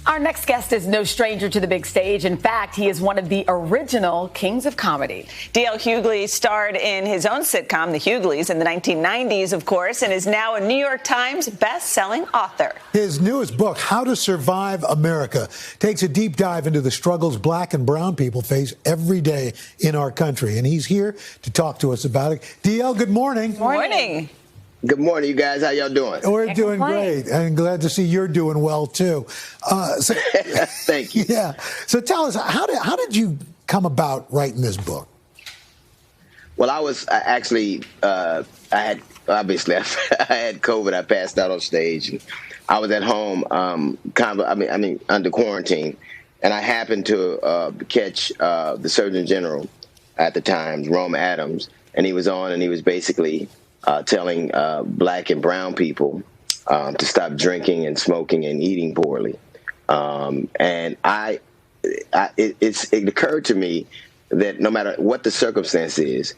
Our next guest is no stranger to the big stage. In fact, he is one of the original kings of comedy. L Hughley starred in his own sitcom, The Hughleys, in the 1990s, of course, and is now a New York Times best-selling author. His newest book, How to Survive America, takes a deep dive into the struggles black and brown people face every day in our country. And he's here to talk to us about it. DL, good morning. Good morning. Good morning, you guys. How y'all doing? We're doing great, and glad to see you're doing well too. Thank you. Yeah. So tell us, how did you come about writing this book? Well, I had COVID. I passed out on stage, and I was at home, under quarantine, and I happened to catch the Surgeon General at the time, Rome Adams, and he was on, and he was basically telling black and brown people to stop drinking and smoking and eating poorly. And it occurred to me that no matter what the circumstance is,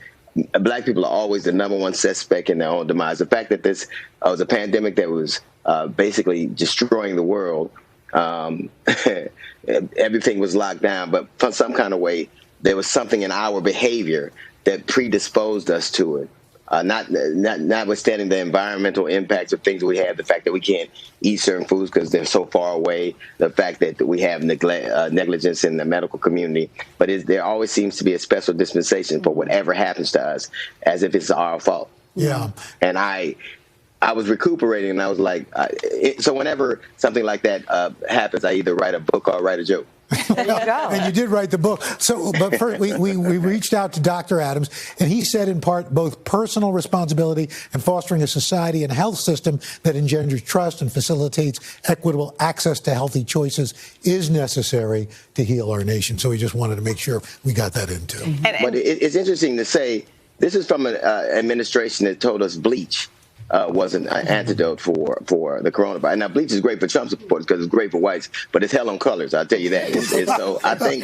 black people are always the number one suspect in their own demise. The fact that this was a pandemic that was basically destroying the world, everything was locked down, but for some kind of way, there was something in our behavior that predisposed us to it. Notwithstanding the environmental impacts of things we have, the fact that we can't eat certain foods because they're so far away, the fact that we have negligence in the medical community, but there always seems to be a special dispensation for whatever happens to us, as if it's our fault. Yeah. And I was recuperating, and I was like, so whenever something like that happens, I either write a book or I write a joke. There you go. And you did write the book. So, but first, we reached out to Dr. Adams, and he said in part both personal responsibility and fostering a society and health system that engenders trust and facilitates equitable access to healthy choices is necessary to heal our nation. So we just wanted to make sure we got that in too. But it's interesting to say this is from an administration that told us bleach was an antidote for the coronavirus. Now, bleach is great for Trump supporters because it's great for whites, but it's hell on colors, I'll tell you that. So I think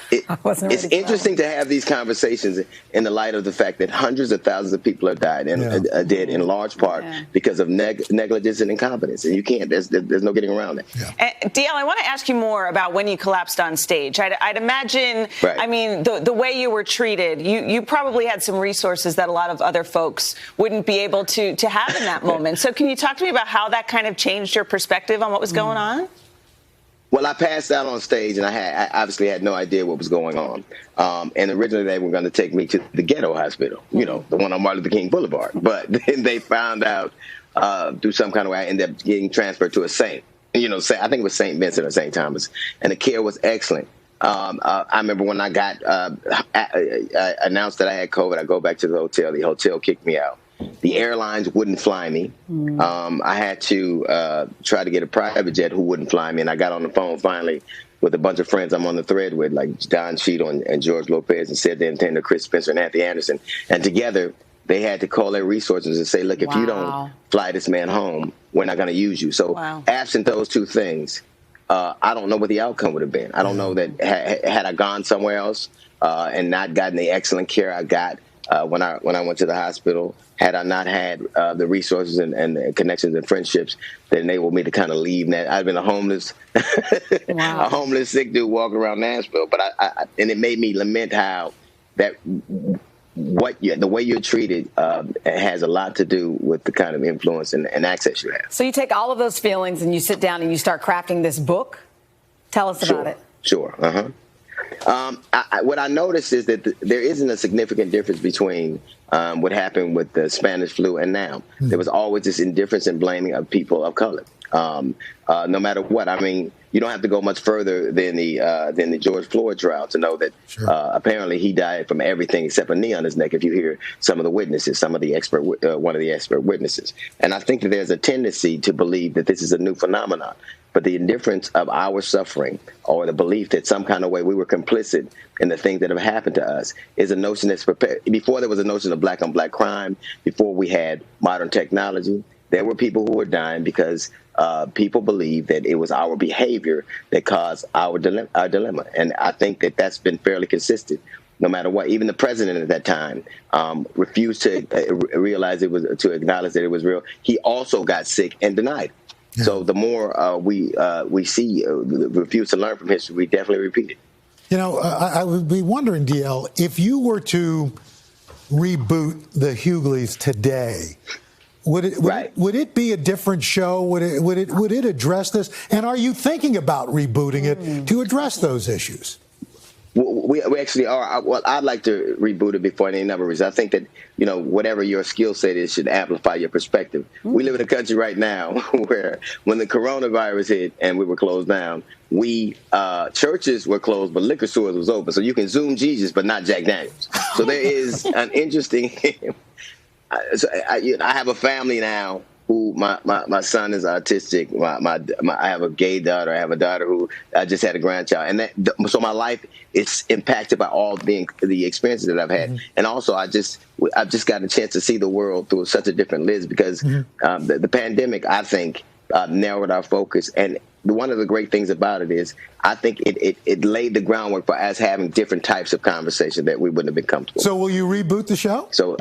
it's interesting to have these conversations in the light of the fact that hundreds of thousands of people have died and dead in large part because of negligence and incompetence. And you can't, there's no getting around it. Yeah. DL, I want to ask you more about when you collapsed on stage. I'd imagine, right. I mean, the way you were treated, you probably had some resources that a lot of other folks wouldn't be able to have in that moment. So can you talk to me about how that kind of changed your perspective on what was going on? Well, I passed out on stage, and I obviously had no idea what was going on. And originally they were going to take me to the ghetto hospital, the one on Martin Luther King Boulevard. But then they found out through some kind of way I ended up getting transferred to a Saint. I think it was St. Vincent or St. Thomas. And the care was excellent. I remember when I got announced that I had COVID, I go back to the hotel. The hotel kicked me out. The airlines wouldn't fly me. I had to try to get a private jet who wouldn't fly me. And I got on the phone finally with a bunch of friends I'm on the thread with, like Don Cheadle and George Lopez, and said they intended Chris Spencer and Anthony Anderson. And together they had to call their resources and say, look, if you don't fly this man home, we're not going to use you. So absent those two things, I don't know what the outcome would have been. I don't know that had I gone somewhere else and not gotten the excellent care I got when I went to the hospital, had I not had the resources and the connections and friendships that enabled me to kind of leave. I'd been a homeless sick dude walking around Nashville. But and it made me lament how that the way you're treated has a lot to do with the kind of influence and access you have. So you take all of those feelings and you sit down and you start crafting this book. Tell us about it. Sure. What I noticed is that there isn't a significant difference between what happened with the Spanish flu and now. There was always this indifference and blaming of people of color, no matter what. I mean, you don't have to go much further than the George Floyd trial to know that apparently he died from everything except a knee on his neck. If you hear some of the witnesses, one of the expert witnesses, and I think that there's a tendency to believe that this is a new phenomenon. But the indifference of our suffering, or the belief that some kind of way we were complicit in the things that have happened to us, is a notion that's prepared. Before there was a notion of black on black crime, before we had modern technology, there were people who were dying because people believed that it was our behavior that caused our dilemma. And I think that that's been fairly consistent. No matter what, even the president at that time refused to realize to acknowledge that it was real. He also got sick and denied. So the more we see refuse to learn from history, we definitely repeat it. You know, I would be wondering, DL, if you were to reboot the Hughleys today, would it be a different show? Would it address this? And are you thinking about rebooting it to address those issues? We actually are. Well, I'd like to reboot it before any number of reasons. I think that, whatever your skill set is should amplify your perspective. We live in a country right now where when the coronavirus hit and we were closed down, churches were closed, but liquor stores was open. So you can Zoom Jesus, but not Jack Daniels. So there is an interesting I have a family now who my son is autistic. I have a gay daughter. I have a daughter who just had a grandchild, and so my life is impacted by all the experiences that I've had. And also, I've just got a chance to see the world through such a different lens because the pandemic, I think, narrowed our focus. And one of the great things about it is I think it laid the groundwork for us having different types of conversation that we wouldn't have been comfortable. So will you reboot the show? So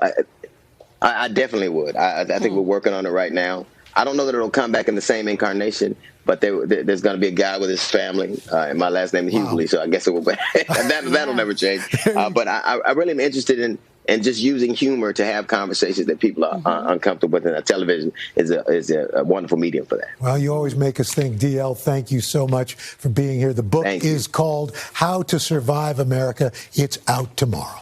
I definitely would. I think we're working on it right now. I don't know that it'll come back in the same incarnation, but there's going to be a guy with his family, and my last name is Hughley, so I guess it will. That'll never change. But I really am interested in just using humor to have conversations that people are uncomfortable with, and television is a wonderful medium for that. Well, you always make us think, DL. Thank you so much for being here. The book is called How to Survive America. It's out tomorrow.